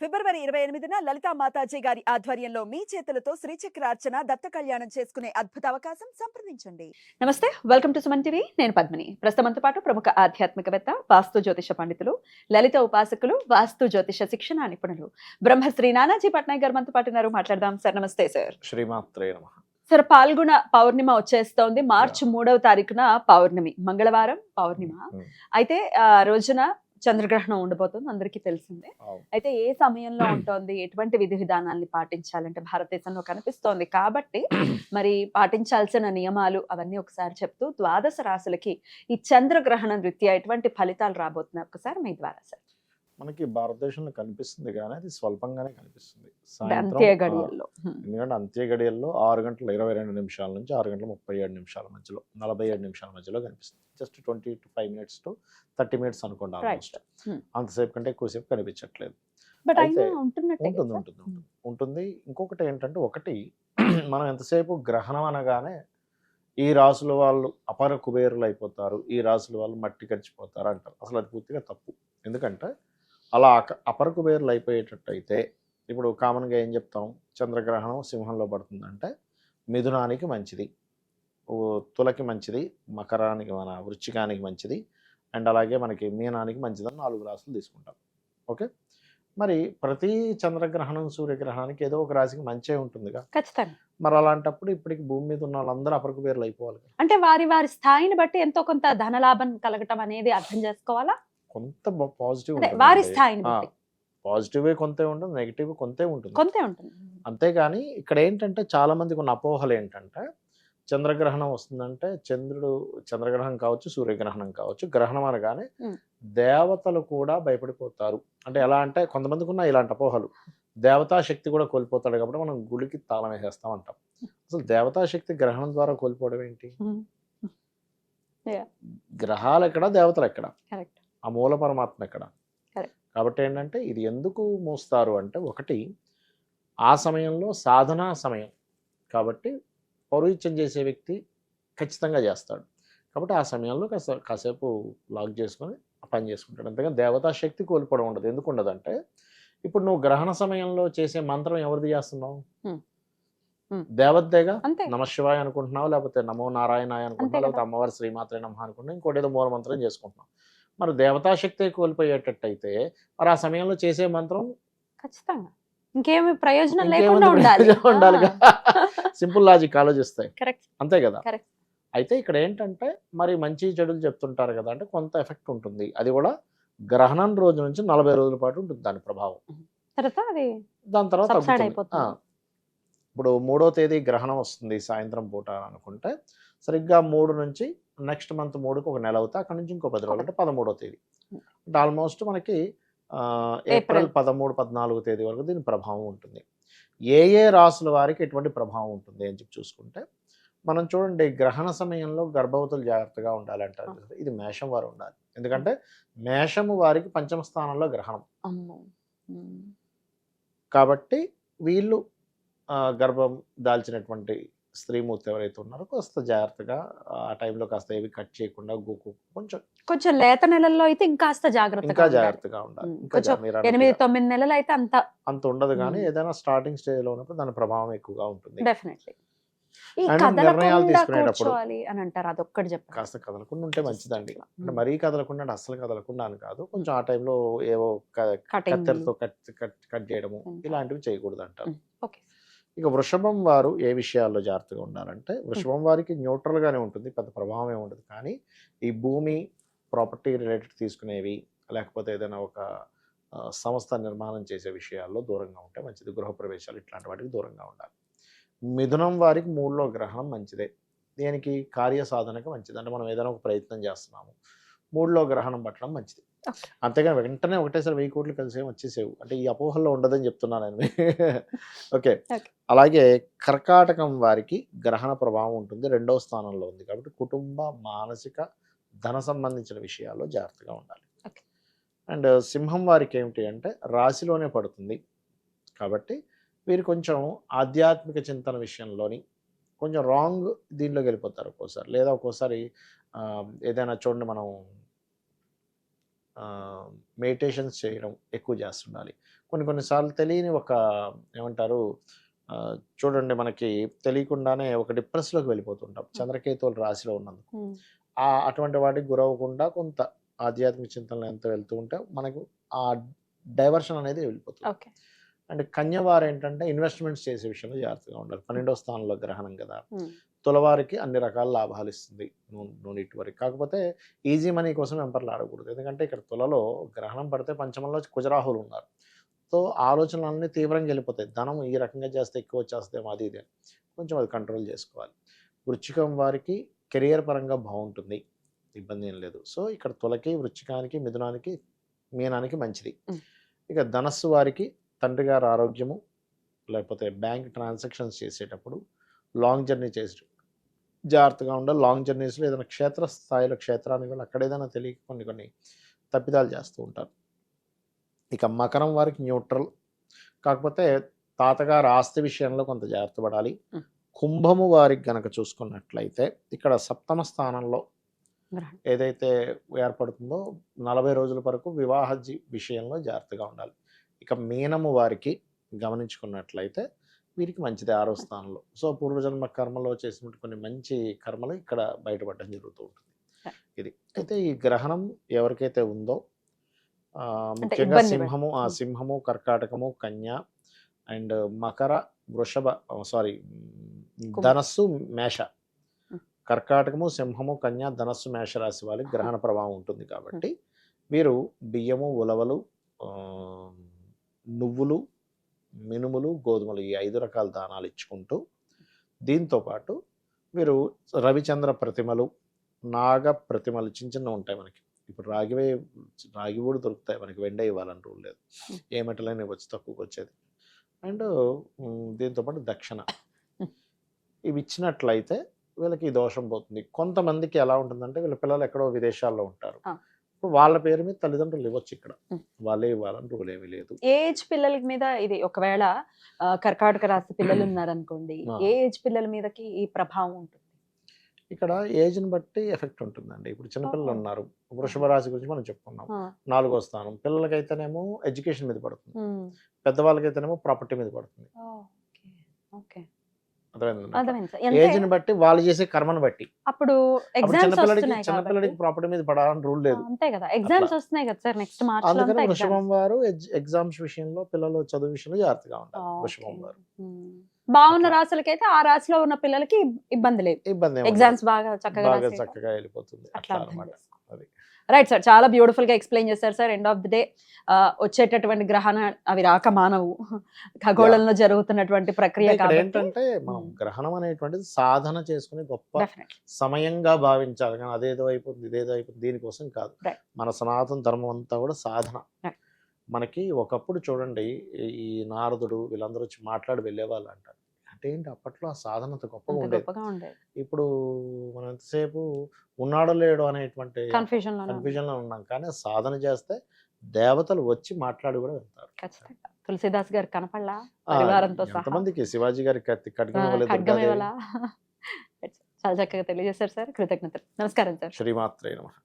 ఫిబ్రవరి 28న లలితా మాతాజీ గారి ఆధ్వర్యంలో మీ చేతులతో శ్రీచక్రార్చన దత్త కళ్యాణం చేసుకునే అద్భుత అవకాశం సంప్రదించండి. నమస్తే, వెల్కమ్ టు సుమన్ టీవీ. నేను పద్మిని. ప్రస్తుతంతో పాటు ప్రముఖ ఆధ్యాత్మికవేత్త, వాస్తు జ్యోతిష పండితులు, లలిత ఉపాసకులు, వాస్తు జ్యోతిష శిక్షణ నిపుణులు బ్రహ్మశ్రీ నానాజీ పట్నాయక్ గారు మనతో పాటు ఉన్నారు. మాట్లాడదాం సార్. నమస్తే సార్. శ్రీమాత్రే నమః. సార్, పాల్గొన పౌర్ణిమ వచ్చేస్తోంది. మార్చి 3వ తారీఖున పౌర్ణమి, మంగళవారం పౌర్ణిమ. అయితే ఆ రోజున చంద్రగ్రహణం ఉండబోతుంది, అందరికీ తెలిసిందే. అయితే ఏ సమయంలో ఉంటుంది, ఎటువంటి విధి విధానాల్ని పాటించాలంటే భారతదేశంలో కనిపిస్తోంది కాబట్టి మరి పాటించాల్సిన నియమాలు అవన్నీ ఒకసారి చెప్తూ, ద్వాదశ రాశులకి ఈ చంద్రగ్రహణం రీత్యా ఎటువంటి ఫలితాలు రాబోతున్నాయి ఒకసారి మీ ద్వారా సార్. మనకి భారతదేశంలో కనిపిస్తుంది కానీ అది స్వల్పంగానే కనిపిస్తుంది. అంత్య గడియల్లో, ఎందుకంటే అంత్య గడియల్లో 6:22 నుంచి 6:37 మధ్యలో, 47 నిమిషాల మధ్యలో కనిపిస్తుంది. జస్ట్ 25 minutes to 30 minutes అనుకోండి. ఆల్మోస్ట్ అంతసేపు కంటే ఎక్కువసేపు కనిపించట్లేదు. ఉంటుంది. ఇంకొకటి ఏంటంటే, ఒకటి మనం ఎంతసేపు గ్రహణం అనగానే ఈ రాసుల వాళ్ళు అపర కుబేరులు అయిపోతారు, ఈ రాసుల వాళ్ళు మట్టి కరిచిపోతారు అంటారు. అసలు అది పూర్తిగా తప్పు. ఎందుకంటే అలా అపర కుబేరులు అయిపోయేటట్టయితే, ఇప్పుడు కామన్గా ఏం చెప్తాం, చంద్రగ్రహణం సింహంలో పడుతుందంటే మిథునానికి మంచిది, తులకి మంచిది, మకరానికి మన వృశ్చికానికి మంచిది, అండ్ అలాగే మనకి మీనానికి మంచిదని 4 రాసులు తీసుకుంటాం. ఓకే, మరి ప్రతి చంద్రగ్రహణం సూర్యగ్రహణానికి ఏదో ఒక రాశికి మంచే ఉంటుందిగా. ఖచ్చితంగా. మరి అలాంటప్పుడు ఇప్పటికి భూమి మీద ఉన్న వాళ్ళందరూ అపర కుబేరులు అయిపోవాలి. అంటే వారి వారి స్థాయిని బట్టి ఎంతో కొంత ధనలాభం కలగటం అనేది అర్థం చేసుకోవాలా. కొంత పాజిటివ్ వారి స్థాయిని బట్టి పాజిటివ్ కొంతే ఉంటుంది, నెగిటివ్ కొంతే ఉంటుంది. అంతేగాని ఇక్కడ ఏంటంటే చాలా మందికి ఉన్న అపోహలు ఏంటంటే, చంద్రగ్రహణం వస్తుందంటే చంద్రగ్రహణం కావచ్చు, సూర్యగ్రహణం కావచ్చు, గ్రహణం అనగానే దేవతలు కూడా భయపడిపోతారు. అంటే ఎలా అంటే, కొంతమందికి ఉన్న ఇలాంటి అపోహలు. దేవతా శక్తి కూడా కోల్పోతాడు కాబట్టి మనం గుడికి తాళం వేసేస్తాం అంటాం. అసలు దేవతా శక్తి గ్రహణం ద్వారా కోల్పోవడం ఏంటి? గ్రహాలు ఎక్కడ, దేవతలు ఎక్కడ, ఆ మూల పరమాత్మ ఎక్కడ? కాబట్టి ఏంటంటే, ఇది ఎందుకు మోస్తారు అంటే, ఒకటి ఆ సమయంలో సాధనా సమయం కాబట్టి పౌరోహిత్యం చేసే వ్యక్తి ఖచ్చితంగా చేస్తాడు. కాబట్టి ఆ సమయంలో కాసేపు లాక్ చేసుకొని పని చేసుకుంటాడు. అంతేగాని దేవతా శక్తి కోల్పోవడం ఉండదు. ఎందుకు ఉండదంటే, ఇప్పుడు నువ్వు గ్రహణ సమయంలో చేసే మంత్రం ఎవరిది చేస్తున్నావు? దేవతదేగా. నమశివాయ అనుకుంటున్నావు, లేకపోతే నమో నారాయణాయ అనుకుంటున్నావు, లేకపోతే అమ్మవారి శ్రీమాత్రే నమః అనుకుంటున్నావు, ఇంకోటి ఏదో మూల మంత్రం చేసుకుంటున్నావు. మరి దేవతా శక్తి కోల్పోయేటట్టయితే మరి ఆ సమయంలో చేసే మంత్రం ఖచ్చితంగా ఇంకేమి ప్రయోజనం లేకుండా ఉండాలిగా. సింపుల్ లాజిక్ ఆలోచిస్తాయి, అంతే కదా. అయితే ఇక్కడ ఏంటంటే, మరి మంచి చెడులు చెప్తుంటారు కదా, అంటే కొంత ఎఫెక్ట్ ఉంటుంది. అది కూడా గ్రహణం రోజు నుంచి 40 రోజుల పాటు ఉంటుంది దాని ప్రభావం. దాని తర్వాత ఇప్పుడు 3వ తేదీ గ్రహణం వస్తుంది సాయంత్రం పూట అనుకుంటే, సరిగ్గా 3 నుంచి నెక్స్ట్ మంత్ 3కి ఒక నెల అవుతా, అక్కడ నుంచి ఇంకో 10 రోజులు అంటే 13వ తేదీ అంటే ఆల్మోస్ట్ మనకి ఏప్రిల్ 13, 14 తేదీ వరకు దీని ప్రభావం ఉంటుంది. ఏ రాసుల వారికి ఎటువంటి ప్రభావం ఉంటుంది అని చెప్పి చూసుకుంటే, మనం చూడండి, గ్రహణ సమయంలో గర్భవతులు జాగ్రత్తగా ఉండాలంటారు. ఇది మేషం వారు ఉండాలి. ఎందుకంటే మేషము వారికి 5వ స్థానంలో గ్రహణం కాబట్టి వీళ్ళు గర్భం దాల్చినటువంటి స్త్రీమూర్తి ఎవరైతే ఉన్నారో కాస్త జాగ్రత్తగా ఆ టైంలో కాస్త ఏవి కట్ చేయకుండా కొంచెం లేత నెలల్లో అయితే ఇంకా జాగ్రత్తగా ఉండాలి. 8-9 నెలలు అయితే అంత ఉండదు, కానీ ఏదైనా స్టార్టింగ్ స్టేజ్ లో ఉన్నప్పుడు దాని ప్రభావం ఎక్కువగా ఉంటుంది. నిర్ణయాలు తీసుకునేటప్పుడు కాస్త కదలకుండా ఉంటే మంచిదండి. అంటే మరీ కదలకుండా, అస్సలు కదలకుండా అని కాదు, కొంచెం ఆ టైంలో ఏవో కత్తెరతో కట్ చేయడము ఇలాంటివి చేయకూడదు అంటారు. ఇక వృషభం వారు ఏ విషయాల్లో జాగ్రత్తగా ఉండాలంటే, వృషభం వారికి న్యూట్రల్ గానే ఉంటుంది, పెద్ద ప్రభావం ఏమి ఉండదు. కానీ ఈ భూమి ప్రాపర్టీ రిలేటెడ్ తీసుకునేవి, లేకపోతే ఏదైనా ఒక సంస్థ నిర్మాణం చేసే విషయాల్లో దూరంగా ఉంటే మంచిది. గృహప్రవేశాలు ఇట్లాంటి వాటికి దూరంగా ఉండాలి. మిథునం వారికి 3లో గ్రహణం మంచిదే. దేనికి? కార్య సాధనకు మంచిది. అంటే మనం ఏదైనా ఒక ప్రయత్నం చేస్తున్నాము, 3లో గ్రహణం పట్టడం మంచిది. అంతేగాని వెంటనే ఒకటేసారి 1000 కోట్లు కలిసి వచ్చేసేవు అంటే ఈ అపోహల్లో ఉండదని చెప్తున్నాను నేను. ఓకే, అలాగే కర్కాటకం వారికి గ్రహణ ప్రభావం ఉంటుంది, 2వ స్థానంలో ఉంది కాబట్టి కుటుంబ, మానసిక, ధన సంబంధించిన విషయాల్లో జాగ్రత్తగా ఉండాలి. అండ్ సింహం వారికి ఏమిటి అంటే, రాశిలోనే పడుతుంది కాబట్టి వీరు కొంచెం ఆధ్యాత్మిక చింతన విషయంలోని కొంచెం రాంగ్ దీనిలోకి వెళ్ళిపోతారు ఒక్కోసారి. లేదా ఒక్కోసారి ఏదైనా చూడండి, మనం మెడిటేషన్స్ చేయడం ఎక్కువ చేస్తుండాలి. కొన్నిసార్లు తెలియని ఒక ఏమంటారు చూడండి, మనకి తెలియకుండానే ఒక డిప్రెస్లోకి వెళ్ళిపోతుంటాం చంద్రకేతువులు రాశిలో ఉన్నందుకు. అటువంటి వాటికి గురవ్వకుండా కొంత ఆధ్యాత్మిక చింతనలు ఎంత వెళ్తూ ఉంటే మనకు ఆ డైవర్షన్ అనేది వెళ్ళిపోతుంది. అండ్ కన్యవారు ఏంటంటే ఇన్వెస్ట్మెంట్స్ చేసే విషయంలో జాగ్రత్తగా ఉండాలి. 12వ స్థానంలో గ్రహణం కదా, తులవారికి అన్ని రకాల లాభాలు ఇస్తుంది. నో నీట్ వరకు. కాకపోతే ఈజీ మనీ కోసం వెంపర్లు ఆడకూడదు. ఎందుకంటే ఇక్కడ తులలో గ్రహణం పడితే పంచమంలో కుజరాహులు ఉన్నారు. సో ఆలోచనలన్నీ తీవ్రంగా వెళ్ళిపోతాయి. ధనం ఈ రకంగా చేస్తే ఎక్కువ వచ్చేస్తేమో అది ఇది కొంచెం అది కంట్రోల్ చేసుకోవాలి. వృశ్చికం వారికి కెరియర్ పరంగా బాగుంటుంది, ఇబ్బంది ఏం లేదు. సో ఇక్కడ తులకి, వృశ్చికానికి, మిథునానికి, మీనానికి మంచిది. ఇక ధనస్సు వారికి తండ్రి గారి ఆరోగ్యము, లేకపోతే బ్యాంక్ ట్రాన్సాక్షన్స్ చేసేటప్పుడు, లాంగ్ జర్నీ చేసేటప్పుడు జాగ్రత్తగా ఉండాలి. లాంగ్ జర్నీస్లో ఏదైనా క్షేత్ర స్థాయిలో క్షేత్రానికి వెళ్ళి అక్కడ ఏదైనా తెలియక కొన్ని తప్పిదాలు చేస్తూ ఉంటారు. ఇక మకరం వారికి న్యూట్రల్, కాకపోతే తాతగారు ఆస్తి విషయంలో కొంత జాగ్రత్త పడాలి. కుంభము వారికి గనక చూసుకున్నట్లయితే ఇక్కడ సప్తమ స్థానంలో ఏదైతే ఏర్పడుతుందో 40 రోజుల వరకు వివాహ విషయంలో జాగ్రత్తగా ఉండాలి. ఇక మీనము వారికి గమనించుకున్నట్లయితే వీరికి మంచిది 6వ స్థానంలో. సో పూర్వజన్మ కర్మలో చేసినట్టు కొన్ని మంచి కర్మలు ఇక్కడ బయటపడడం జరుగుతూ ఉంటుంది. ఇది అయితే ఈ గ్రహణం ఎవరికైతే ఉందో ముఖ్యంగా సింహము, కర్కాటకము, కన్య అండ్ మకర, వృషభ, ధనస్సు, మేష, కర్కాటకము, సింహము, కన్య, ధనస్సు, మేష రాశి వాళ్ళకి గ్రహణ ప్రభావం ఉంటుంది. కాబట్టి వీరు బియ్యము, ఉలవలు, నువ్వులు, మినుములు, గోధుమలు ఈ 5 రకాల దానాలు ఇచ్చుకుంటూ, దీంతో పాటు వీరు రవిచంద్ర ప్రతిమలు, నాగ ప్రతిమలు చిన్న ఉంటాయి మనకి. ఇప్పుడు రాగి కూడా దొరుకుతాయి మనకి, వెండే ఇవ్వాలని రూల్ లేదు, ఏ మెటలైనా ఇవ్వచ్చు, తక్కువకి వచ్చేది. అండ్ దీంతోపాటు దక్షిణ ఇవి ఇచ్చినట్లయితే వీళ్ళకి ఈ దోషం పోతుంది. కొంతమందికి ఎలా ఉంటుందంటే వీళ్ళ పిల్లలు ఎక్కడో విదేశాల్లో ఉంటారు, వాళ్ళ పేరు మీద తల్లిదండ్రులు ఇవ్వచ్చు, ఇక్కడ వాళ్ళే ఇవ్వాలని రూల్ ఏమీ లేదు. ఏజ్ పిల్లల మీద ఇది ఒకవేళ కర్కాటక రాశి పిల్లలు ఉన్నారనుకోండి, ఏజ్ పిల్లల మీదకి ఈ ప్రభావం ఉంటుంది? ఇక్కడ ఏజ్ని బట్టి ఎఫెక్ట్ ఉంటుందండి. ఇప్పుడు చిన్నపిల్లలు ఉన్నారు, వృషభ రాశి గురించి మనం చెప్పుకున్నాం, 4వ స్థానం. పిల్లలకైతేనేమో ఎడ్యుకేషన్ మీద పడుతుంది, పెద్దవాళ్ళకైతేనేమో ప్రాపర్టీ మీద పడుతుంది. ఏజ్ని బట్టి వాళ్ళు చేసే కర్మను బట్టి. అప్పుడు చిన్నపిల్లడికి ప్రాపర్టీ మీద పడాలని రూల్ లేదు. అంతే కదా, ఎగ్జామ్స్ వస్తున్నాయి కదా సార్ నెక్స్ట్ మార్చ్. అందుకని వృషభం వారు ఎగ్జామ్స్ విషయంలో, పిల్లలు చదువు విషయంలో జాగ్రత్తగా ఉంటారు. వృషభం వారు బాగున్న రాశులకైతే ఆ రాశిలో ఉన్న పిల్లలకి ఇబ్బంది లేదు, ఎగ్జామ్స్ బాగా చక్కగా వెళ్ళిపోతుంది. రైట్ సార్, చాలా బ్యూటిఫుల్ గా ఎక్స్ప్లెయిన్ చేశారు sir. End of the day వచ్చేటటువంటి గ్రహణ అవి రాక మానవు, ఖగోళంలో జరుగుతున్నటువంటి ప్రక్రియ. ఏంటంటే మనం గ్రహణం అనేటువంటిది సాధన చేసుకునే గొప్ప సమయంగా భావించాలి, కానీ అదేదో అయిపోతుంది ఇదేదో అయిపోతుంది దీనికోసం కాదు. మన సనాతన ధర్మం అంతా కూడా సాధన. మనకి ఒకప్పుడు చూడండి, ఈ నారదుడు వీళ్ళందరూ వచ్చి మాట్లాడి వెళ్ళేవాళ్ళు అంటారు. అంటే ఏంటి, అప్పట్లో ఆ సాధనత గొప్పగా ఉండేది. ఇప్పుడు మనం ఎంతసేపు ఉన్నాడో లేడో అనేటువంటి కన్ఫ్యూజన్ లో ఉన్నాం, కానీ సాధన చేస్తే దేవతలు వచ్చి మాట్లాడి కూడా వెళ్తారు. తులసిదాస్ గారు కనపడలా పరివారంతో సహా, ఎంతమందికి శివాజీ గారి ఖడ్గం చాలా చక్కగా తెలియజేశారు సార్. కృతజ్ఞతలు. నమస్కారం సార్. శ్రీమాత్రే నమః.